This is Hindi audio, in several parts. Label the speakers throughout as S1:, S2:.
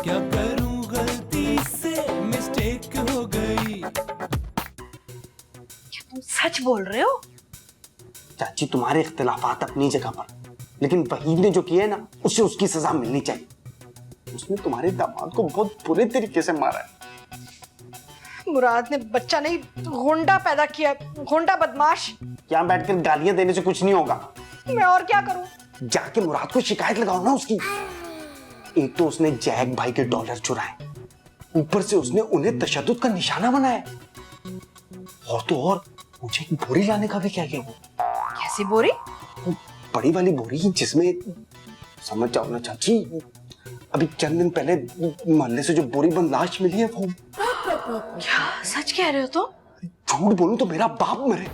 S1: क्या करूं गलती से मिस्टेक हो गई।
S2: क्या तुम सच बोल रहे हो?
S3: चाची तुम्हारे इख्तिलाफात अपनी जगह पर, लेकिन वहीद ने जो किया है ना, उसे उसकी सजा मिलनी चाहिए। उसने तुम्हारे दामाद को बहुत बुरे तरीके से मारा है।
S2: मुराद ने बच्चा नहीं गोंडा पैदा किया, गोंडा बदमाश।
S3: यहाँ बैठकर गालियां देने से कुछ नहीं होगा।
S2: मैं और क्या करूं?
S3: जाके मुराद को शिकायत लगाओ ना उसकी। एक तो उसने जैक भाई के डॉलर चुराए, ऊपर से उसने उन्हें तशद्दुद का निशाना बनाया, और तो और मुझे एक बोरी लाने का भी क्या किया। वो
S2: कैसी बोरी?
S3: बड़ी वाली बोरी जिसमें, समझ जाओ ना चाची, अभी चंद दिन पहले मोहल्ले से जो बोरी बंद लाश मिली है वो।
S2: क्या सच कह रहे हो तुम?
S3: झूठ बोलूं तो मेरा बाप मरे।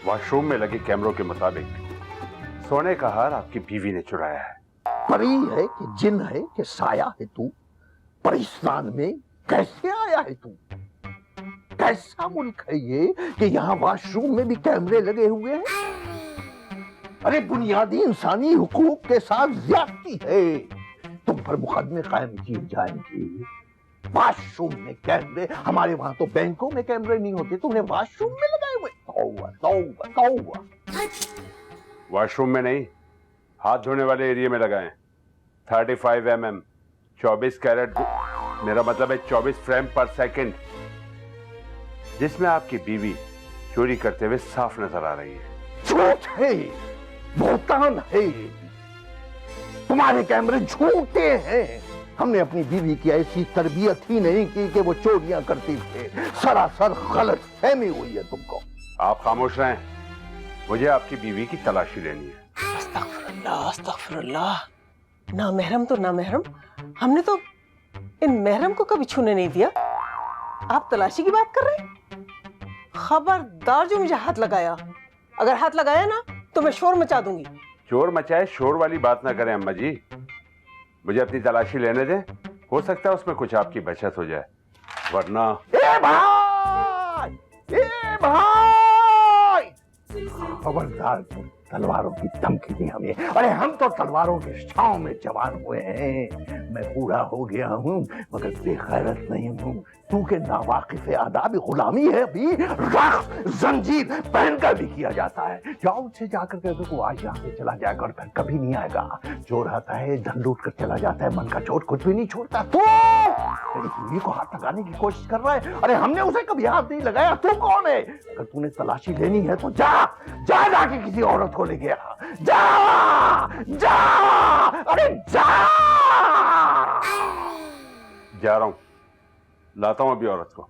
S4: वॉशरूम में लगे कैमरों के मुताबिक सोने का हार आपकी बीवी ने चुराया है।
S5: परी है कि जिन है कि साया है तू? परिस्तान में कैसे आया है तू? कैसा मुल्क है ये कि यहाँ वॉशरूम में भी कैमरे लगे हुए हैं? अरे बुनियादी इंसानी हुकूक के साथ ज्यादती है। तुम पर मुकदमे कायम किए जाएंगे। वॉशरूम में कैमरे, हमारे वहां तो बैंकों में कैमरे नहीं होते, तुमने वॉशरूम में लगाए हुए।
S4: वॉशरूम में नहीं, हाथ धोने वाले एरिया में लगाएं। 35 mm 24 कैरेट, मेरा मतलब है 24 फ्रेम पर सेकंड, जिसमें आपकी बीवी चोरी करते हुए साफ नजर आ रही है।
S5: झूठ है, बोहतान है। तुम्हारे कैमरे झूठे हैं। हमने अपनी बीवी की ऐसी तरबियत ही नहीं की कि वो चोरियां करती थे। सरासर गलत फहमी हुई है तुमको।
S4: आप खामोश रहें, मुझे आपकी बीवी की तलाशी लेनी है।
S6: अस्तगफिरुल्लाह, अस्तगफिरुल्लाह। ना महरम तो ना महरम, हमने तो इन महरम को कभी छूने नहीं दिया। आप तलाशी की बात कर रहे हैं? खबरदार जो मुझे हाथ लगाया, अगर हाथ लगाया ना तो मैं शोर मचा दूंगी।
S4: चोर मचाए शोर वाली बात ना करें अम्मा जी, मुझे अपनी तलाशी लेने दें। हो सकता है उसमें कुछ आपकी बचत हो जाए, वरना।
S5: ए भाई, खबरदार, तलवारों की धमकी दी हमें। अरे हम तो तलवारों के छांव में जवान हुए हैं। मैं बूढ़ा हो गया हूँ मगर बेगैरत नहीं हूँ। तू के नावाकिफ आदाब गुलामी है। अभी रख्त जंजीर पहनकर भी किया जाता है। जाओ उनसे जाकर के देखो, आज यहाँ से चला जाएगा और फिर कभी नहीं आएगा। चोर आता है, धन लूट कर चला जाता है, मन का चोट कुछ भी नहीं छोड़ता। तू तेरी बीवी को हाथ लगाने की कोशिश कर रहा है। अरे हमने उसे कभी हाथ नहीं लगाया। तू कौन है? अगर तूने तलाशी लेनी है तो जा जाके किसी औरत को ले गया। जा, अरे जा
S4: रहा हूं, लाता हूं अभी औरत को।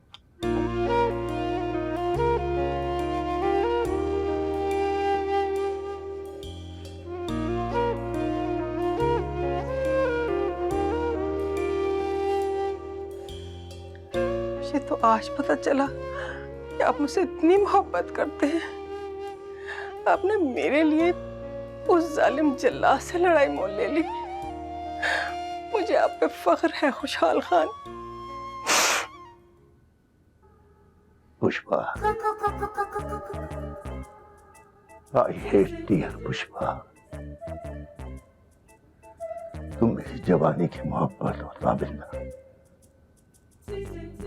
S6: मुझे तो आज पता चला कि आप मुझसे इतनी मोहब्बत करते हैं। आपने मेरे लिए उस जालिम जल्लाद से लड़ाई मोल ले ली। मुझे आप पे फख्र है Khushhal Khan.
S5: Pushpa, I hate tears Pushpa. तुम मेरी जवानी की मोहब्बत और काबिल ना।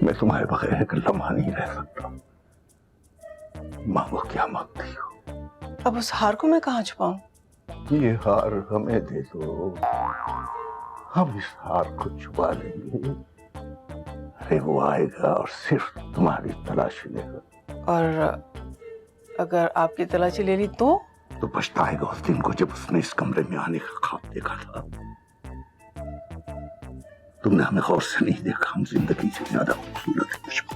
S5: मैं तुम्हारे बगैर एक लम्हा नहीं रह सकता। मांगो क्या मांगती हो?
S6: अब उस हार को मैं कहाँ छुपाऊं?
S5: ये हार हमें दे दो, हम इस हार को छुपा लेंगे। अरे वो आएगा और सिर्फ तुम्हारी तलाशी लेगा।
S6: और अगर आपकी तलाशी ले ली तो
S5: पछताएगा उस दिन को जब उसने इस कमरे में आने का ख्वाब देखा था। तुमने हमें गौर से नहीं देखा। हम जिंदगी से ज्यादा खूबसूरत है पुष्पा।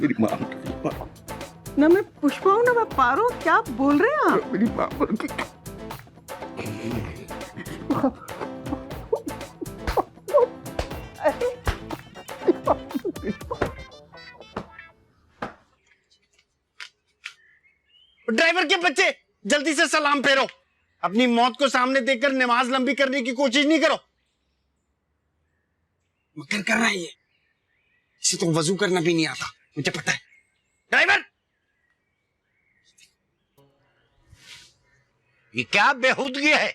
S5: मेरी मां
S6: ना मैं पुष्पा हूं ना मैं पारो। क्या आप बोल रहे हैं आप?
S5: मेरी मां पर
S3: ड्राइवर के बच्चे, जल्दी से सलाम फेरो। अपनी मौत को सामने देखकर नमाज लंबी करने की कोशिश नहीं करो। मकर कर रहा है ये, इसे तो वजू करना भी नहीं आता, मुझे पता है। ड्राइवर,
S5: ये क्या बेहूदगी है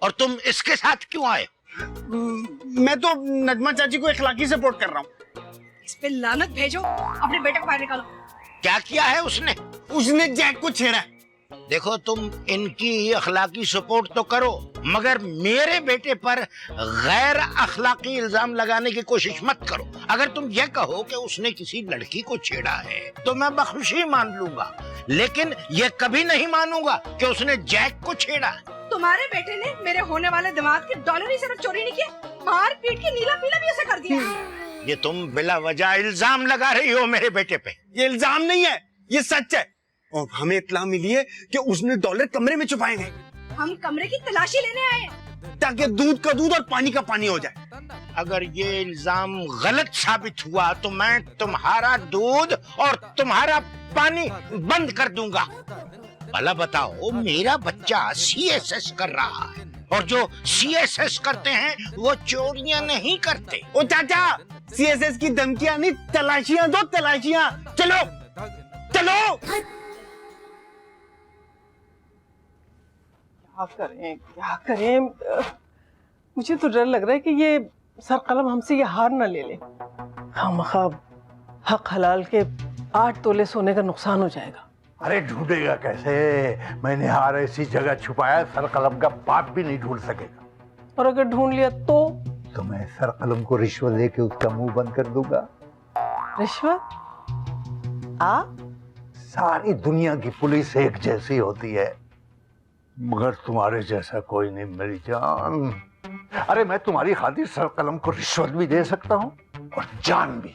S5: और तुम इसके साथ क्यों आए?
S3: मैं तो नजमा चाची को इखलाकी सपोर्ट कर रहा हूँ।
S2: इस पे लानत भेजो, अपने बेटे को बाहर निकालो।
S5: क्या किया है उसने?
S3: उसने जैक को छेड़ा है।
S5: देखो, तुम इनकी अखलाकी सपोर्ट तो करो, मगर मेरे बेटे पर गैर अखलाकी इल्जाम लगाने की कोशिश मत करो। अगर तुम ये कहो कि उसने किसी लड़की को छेड़ा है तो मैं बख्शी मान लूंगा, लेकिन ये कभी नहीं मानूंगा कि उसने जैक को छेड़ा है।
S2: तुम्हारे बेटे ने मेरे होने वाले दिमाग के डॉलर ही सिर्फ चोरी नहीं किए, मार पीट के नीला पीला भी उसे कर दिया।
S5: ये तुम बिला वजह इल्जाम लगा रही हो मेरे बेटे पे।
S3: ये इल्जाम नहीं है, ये सच है। और हमें इत्तला मिली है कि उसने डॉलर कमरे में छुपाए हैं।
S2: हम कमरे की तलाशी लेने आए,
S3: ताकि दूध का दूध और पानी का पानी हो जाए।
S5: अगर ये इल्जाम गलत साबित हुआ तो मैं तुम्हारा दूध और तुम्हारा पानी बंद कर दूंगा। भला बताओ, मेरा बच्चा CSS कर रहा है और जो CSS करते हैं वो चोरियां नहीं करते।
S3: ओ चाचा, CSS की धमकियां नहीं, तलाशियां दो, तलाशियां। चलो चलो।
S6: क्या करें? मुझे तो डर लग रहा है कि ये सर कलम हमसे ये हार ना ले ले। खामखा हक हलाल के 8 तोले सोने का नुकसान हो जाएगा।
S5: अरे ढूंढेगा कैसे? मैंने हार ऐसी जगह छुपाया सर कलम का बाप भी नहीं ढूंढ सकेगा।
S6: और अगर ढूंढ लिया तो
S5: मैं सर कलम को रिश्वत देके उसका मुंह बंद कर दूंगा।
S6: रिश्वत?
S5: सारी दुनिया की पुलिस एक जैसी होती है, मगर तुम्हारे जैसा कोई नहीं मेरी जान। अरे मैं तुम्हारी खातिर सर कलम को रिश्वत भी दे सकता हूँ और जान भी।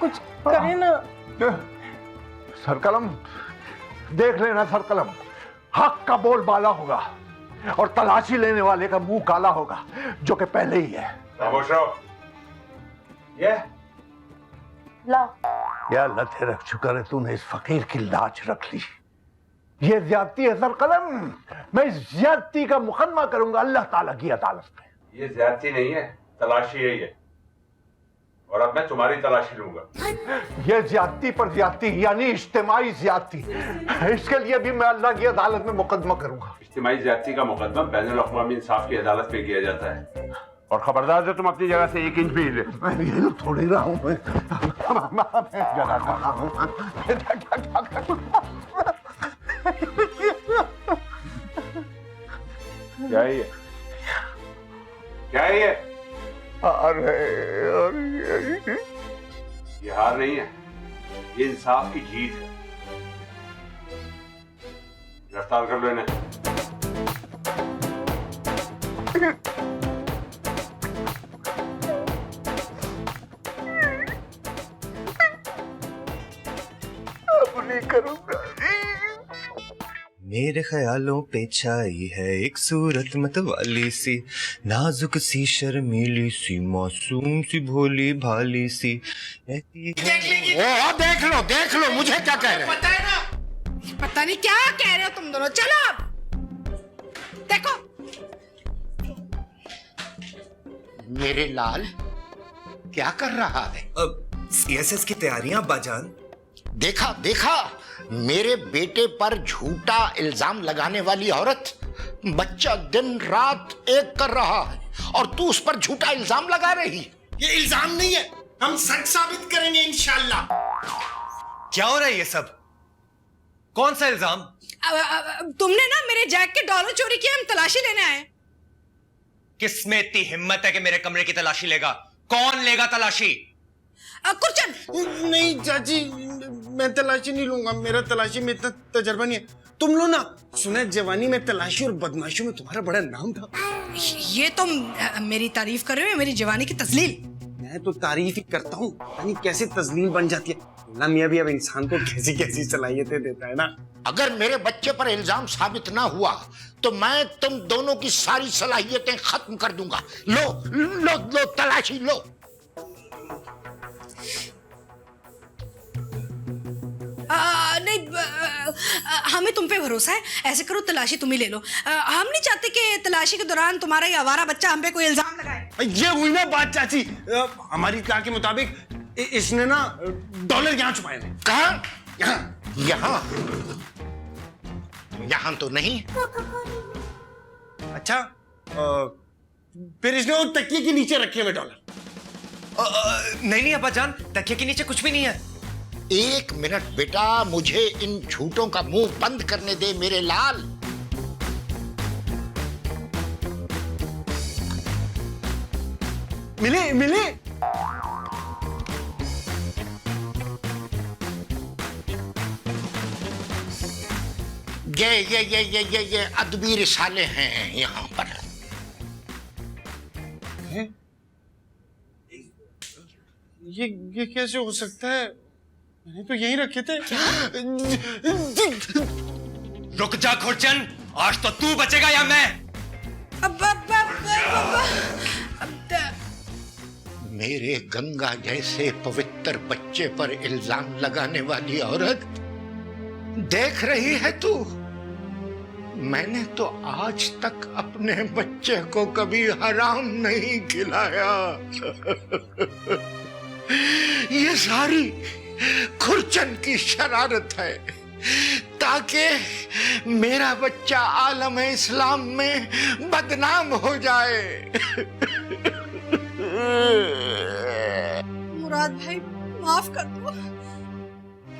S6: कुछ करे ना।
S5: सर कलम देख लेना, सर कलम हक का बोलबाला होगा और तलाशी लेने वाले का मुंह काला होगा, जो कि पहले ही है।
S4: खामोश रहो। ये
S5: या अल्लाह तेरा शुक्र है तूने इस फकीर की लाज रख ली। ये ज्यादती है सर कलम, मैं इस ज्यादती का मुकदमा करूंगा अल्लाह ताला की अदालत में।
S4: ये ज्यादती नहीं है, तलाशी है ये, और अब मैं तुम्हारी तलाशी लूंगा।
S5: ये ज्यादती पर ज्यादती यानी इज्तिमाई ज्यादती, इसके लिए भी मैं अल्लाह की अदालत में मुकदमा करूंगा।
S4: इज्तिमाई ज्यादती का मुकदमा बैनुल अक़वामी इंसाफ की अदालत में किया जाता है, और खबरदार जो तुम अपनी जगह से 1 इंच भी हिले।
S5: मैं ये थोड़ी रहा हूं मैं
S4: क्या है ये? क्या है ये?
S5: अरे
S4: ये हार नहीं है, ये इंसाफ की जीत है। गिरफ्तार कर लो इन्हें।
S1: मेरे ख्यालों पे छाई है एक सूरत मतवाली सी, नाजुक सी शर्मीली सी, मासूम सी भोली भाली सी।
S5: देख लो मुझे क्या कह रहे हैं?
S2: पता नहीं क्या कह रहे हो तुम दोनों। चलो अब देखो।
S5: मेरे लाल क्या कर रहा है?
S1: CSS की तैयारियां बाजान।
S5: देखा मेरे बेटे पर झूठा इल्जाम लगाने वाली औरत, बच्चा दिन रात एक कर रहा है और तू उस पर झूठा इल्जाम लगा रही।
S3: ये इल्जाम नहीं है, हम सच साबित करेंगे इंशाल्लाह।
S1: क्या हो रहा है ये सब? कौन सा इल्जाम?
S2: तुमने ना मेरे जैक के डॉलर चोरी किए, हम तलाशी लेने आए।
S1: किसमें इतनी हिम्मत है कि मेरे कमरे की तलाशी लेगा? कौन लेगा तलाशी?
S2: कुरचन।
S3: नहीं चाची, मैं तलाशी नहीं लूंगा, मेरा तलाशी में इतना तजर्बा नहीं है। तुम लो ना, सुना जवानी में तलाशी और बदमाशियों में तुम्हारा बड़ा नाम था।
S2: ये तुम मेरी तारीफ कर रहे हो, मेरी जवानी की तजलील?
S3: मैं तो तारीफ ही करता हूँ, यानी कैसे तजलील बन जाती है। ना मियाँ भी अब इंसान को कैसी कैसी सलाहियतें देता है ना।
S7: अगर मेरे बच्चे पर इल्जाम साबित ना हुआ तो मैं तुम दोनों की सारी सलाहियतें खत्म कर दूंगा। लो लो लो तलाशी लो।
S8: नहीं हमें तुम पे भरोसा है, ऐसे करो तलाशी तुम ही ले लो। हम नहीं चाहते कि तलाशी के दौरान तुम्हारा ये आवारा बच्चा हम पे कोई इल्जाम लगाए।
S3: ये हुई ना बात चाची, हमारी इत्तला के मुताबिक इसने ना डॉलर यहाँ छुपाए हैं।
S7: कहाँ? यहाँ यहाँ तो नहीं।
S3: अच्छा, फिर इसने वो तकिए के नीचे रखे हुए डॉलर।
S1: नहीं अब्बा जान, तकिए के नीचे कुछ भी नहीं है।
S7: एक मिनट बेटा, मुझे इन झूठों का मुंह बंद करने दे मेरे लाल।
S3: मिले मिले।
S7: ये अदबी रिसाले हैं यहाँ पर।
S3: ये कैसे हो सकता है? मैंने तो यही रखे थे।
S1: रुक जा खुरचन, आज तो तू बचेगा या मैं।
S7: मेरे गंगा जैसे पवित्र बच्चे पर इल्जाम लगाने वाली औरत, देख रही है तू, मैंने तो आज तक अपने बच्चे को कभी हराम नहीं खिलाया। ये सारी खुरचन की शरारत है ताकि मेरा बच्चा आलम इस्लाम में बदनाम हो जाए।
S8: मुराद भाई माफ कर दो।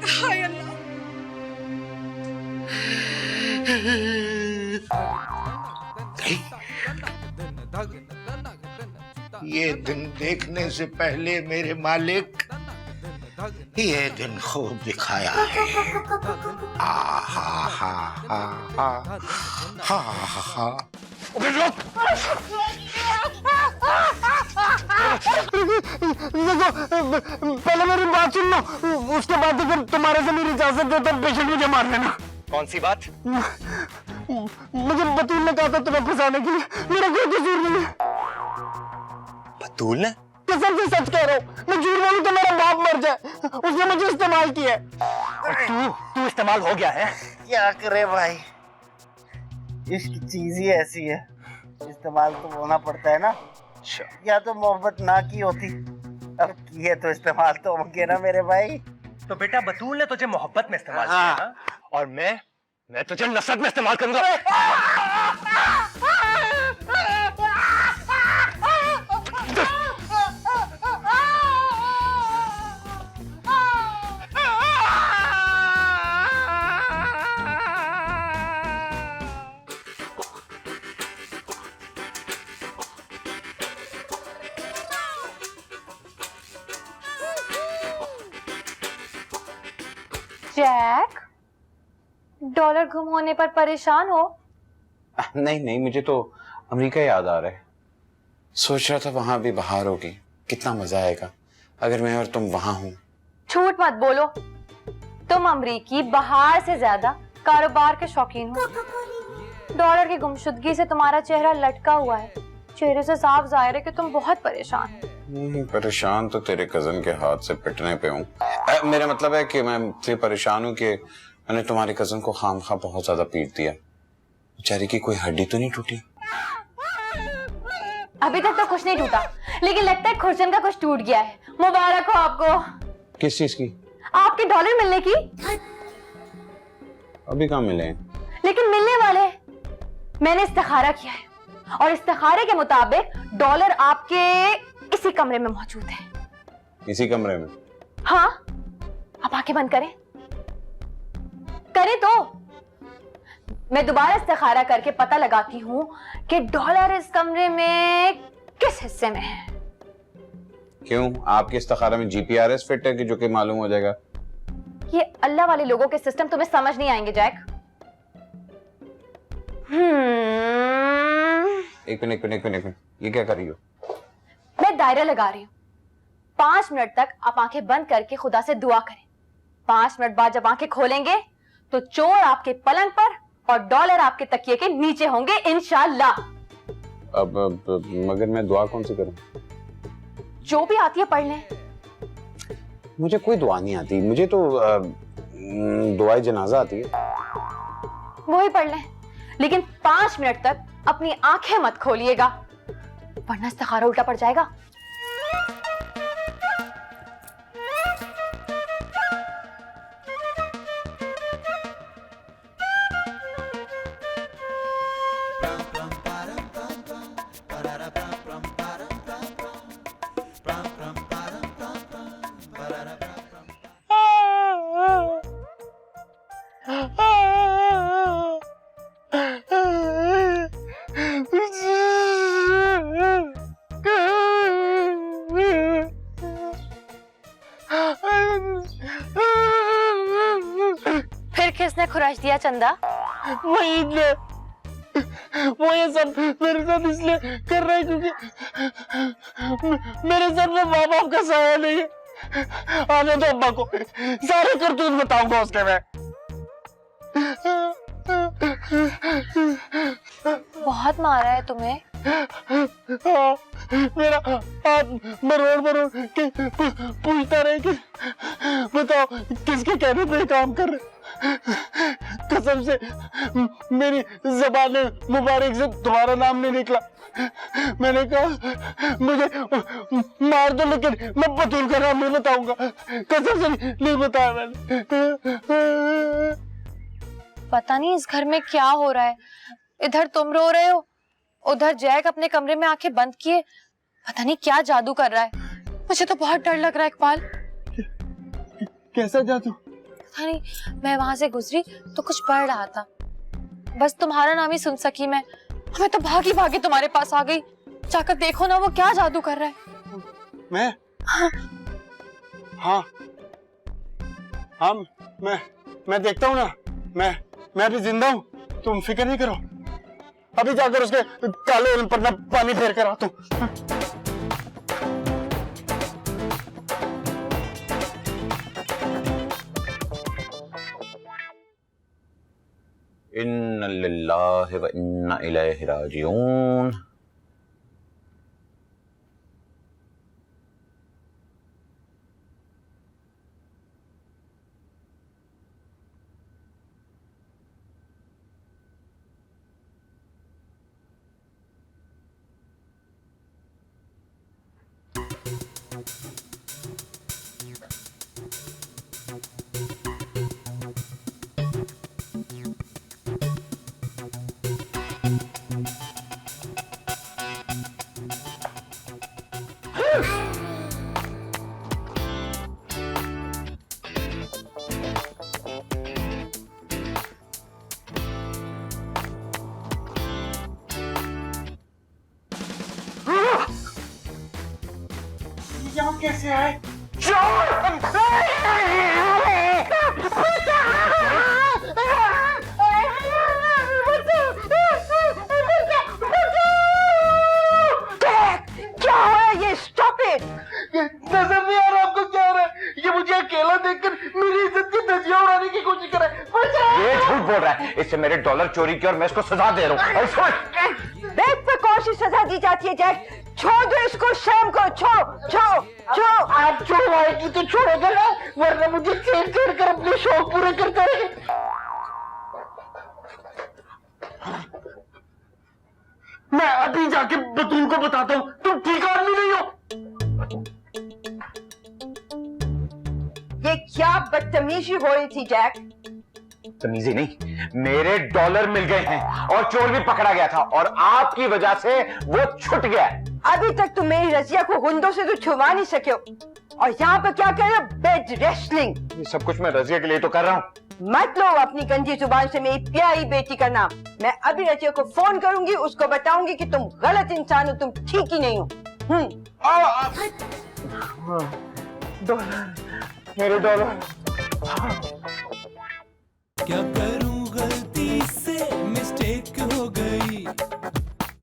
S8: हाय अल्लाह।
S7: ये दिन देखने से पहले मेरे मालिक ये दिन खूब दिखाया है। हा हा हा हा हा हा हा।
S3: देखो, पहले मेरी बात सुन लो, उसके बाद फिर तुम्हारे से मेरी इजाजत दे तो पेशेंट मुझे मार लेना।
S1: कौन सी बात?
S3: मुझे बतूल ने कहा था तुम्हें फंसाने के लिए, मेरा कोई कसूर नहीं है।
S1: बतूल ने?
S3: कसम से सच कह रहा हूँ, मैं झूठ बोलूं तो मेरा बाप मर जाए। उसने मुझे इस्तेमाल किया है।
S1: तू इस्तेमाल हो गया है?
S9: क्या करे भाई, इश्क चीज ही ऐसी है, इस्तेमाल तो होना पड़ता है ना। या तो मोहब्बत ना की होती, अब की है तो इस्तेमाल तो होंगे ना मेरे भाई।
S1: तो बेटा बतूल ने तुझे मोहब्बत में इस्तेमाल किया ना? और मैं तुझे नफरत में इस्तेमाल करूंगा।
S10: जैक, डॉलर गुम होने पर परेशान हो?
S3: नहीं नहीं, मुझे तो अमेरिका याद आ रहा है। सोच रहा था वहां भी बाहर होगी, कितना मजा आएगा अगर मैं और तुम वहां हूं।
S10: झूठ मत बोलो, तुम अमरीकी बाहर से ज्यादा कारोबार के शौकीन हो। डॉलर की गुमशुदगी से तुम्हारा चेहरा लटका हुआ है, चेहरे से साफ जाहिर है कि तुम बहुत परेशान हो।
S3: परेशान तो तेरे कजन के हाथ से पिटने पे हूँ। मेरा मतलब है कि मैं इसलिए परेशान हूँ कि मैंने तुम्हारे कजन को खामखा बहुत ज्यादा पीट दिया। बेचारी की कोई हड्डी तो नहीं टूटी?
S10: अभी तक तो कुछ नहीं टूटा, लेकिन लगता है खुर्चन का कुछ टूट गया है। मुबारक हो आपको।
S3: किस चीज की?
S10: आपके डॉलर मिलने की।
S3: अभी कहाँ मिले हैं?
S10: लेकिन मिलने वाले। मैंने इस्तिखारा किया है और इस्तिखारे के मुताबिक डॉलर आपके इसी कमरे में मौजूद है।
S3: इसी कमरे में?
S10: हाँ, आप आंखें बंद करें। करें तो मैं दोबारा इस्तिखारा करके पता लगाती हूँ कि डॉलर इस कमरे में किस हिस्से में है।
S3: क्यों, आपके इस्तिखारा में जीपीआरएस फिट है कि जो कि मालूम हो जाएगा?
S10: ये अल्लाह वाले लोगों के सिस्टम तुम्हें समझ नहीं आएंगे जैक।
S3: एक मिनट, ये क्या कर रही हो?
S10: मैं दायरा लगा रही हूँ। 5 मिनट तक आप आंखें बंद करके खुदा से दुआ करें 5 मिनट बाद जब आंखें खोलेंगे तो चोर आपके पलंग पर और डॉलर आपके तकिए के नीचे होंगे इंशाल्लाह।
S11: अब मगर मैं दुआ कौन सी करूं?
S10: जो भी आती है पढ़ लें।
S11: मुझे कोई दुआ नहीं आती, मुझे तो दुआए जनाजा आती है।
S10: वही पढ़ लें, लेकिन 5 मिनट तक अपनी आंखें मत खोलिएगा वरना इस्तिखारा उल्टा पड़ जाएगा। फिर किसने खुराश दिया चंदा?
S9: वही ने, वो ये सब मेरे साथ इसलिए कर रहा है क्योंकि मेरे सर में माँ बाप का साया नहीं है। आने दो अम्मा को, सारे करतूत बताऊंगा उसके मैं।
S10: बहुत मारा है तुम्हें?
S9: हाँ, मेरा हाथ मरोड़ मरोड़ के पूछता रहे कि बताओ किसके कहने पे काम कर रहे। कसम से मेरी ज़बान मुबारक से तुम्हारा नाम नहीं निकला। मैंने कहा मुझे मार दो लेकिन मैं बतूल का नाम नहीं बताऊंगा। कसम से नहीं बताया मैंने।
S10: पता नहीं इस घर में क्या हो रहा है। इधर तुम रो रहे हो, उधर जैक अपने कमरे में आंखें बंद किए पता नहीं क्या जादू कर रहा है। मुझे तो बहुत डर लग रहा है इकबाल।
S9: कैसा जादू?
S10: पता नहीं, मैं वहां से गुजरी तो कुछ पढ़ रहा था, बस तुम्हारा नाम ही सुन सकी मैं तो भागी भागी तुम्हारे पास आ गई। जाकर देखो ना वो क्या जादू कर रहा है।
S9: मैं?
S10: हाँ
S9: हाँ हाँ मैं देखता हूँ ना। मैं अभी जिंदा हूँ, तुम फिक्र नहीं करो। अभी जाकर उसके काले उन पर ना पानी फेर कर आता हूँ।
S11: इन्ना लिल्लाहि व इन्ना इलैहि राजिऊन।
S9: यहाँ कैसे आए?
S6: क्या है ये? Stop it!
S9: नजर नहीं आ रहा आपको क्या हो रहा है? ये मुझे अकेला देखकर मेरी इज्जत की धज्जियां उड़ाने की कोशिश कर रहा है।
S11: ये झूठ बोल रहा है, इससे मेरे डॉलर चोरी की और मैं इसको सजा दे रहा हूँ।
S6: बेग पे कौन सी सजा दी जाती है जैक? छोड़ दो इसको, शर्म को छोड़ो।
S9: आप छोड़वाएगी तो छोड़ोगे ना, वरना मुझे छेड़ छेड़ कर अपने शौक पूरे करता है। मैं अभी जाके बतूल को बताता हूँ तुम ठीक आदमी नहीं हो।
S6: ये क्या बदतमीजी हो रही थी जैक?
S11: तमीजी नहीं, मेरे डॉलर मिल गए हैं और चोर भी पकड़ा गया था और आपकी वजह से वो छूट गया।
S6: अभी तक तुम मेरी रजिया को गुंडों से तो छुड़वा नहीं सके हो और यहाँ पे क्या कर रहे हो? Bed wrestling.
S11: ये सब कुछ मैं रजिया के लिए तो कर रहा हूँ।
S6: मत लो अपनी गंदी जुबान से मेरी प्यारी बेटी का नाम। मैं अभी रजिया को फोन करूंगी, उसको बताऊंगी कि तुम गलत इंसान हो, तुम ठीक ही नहीं हो।
S9: डॉलर, मेरे डॉलर।
S12: क्या कर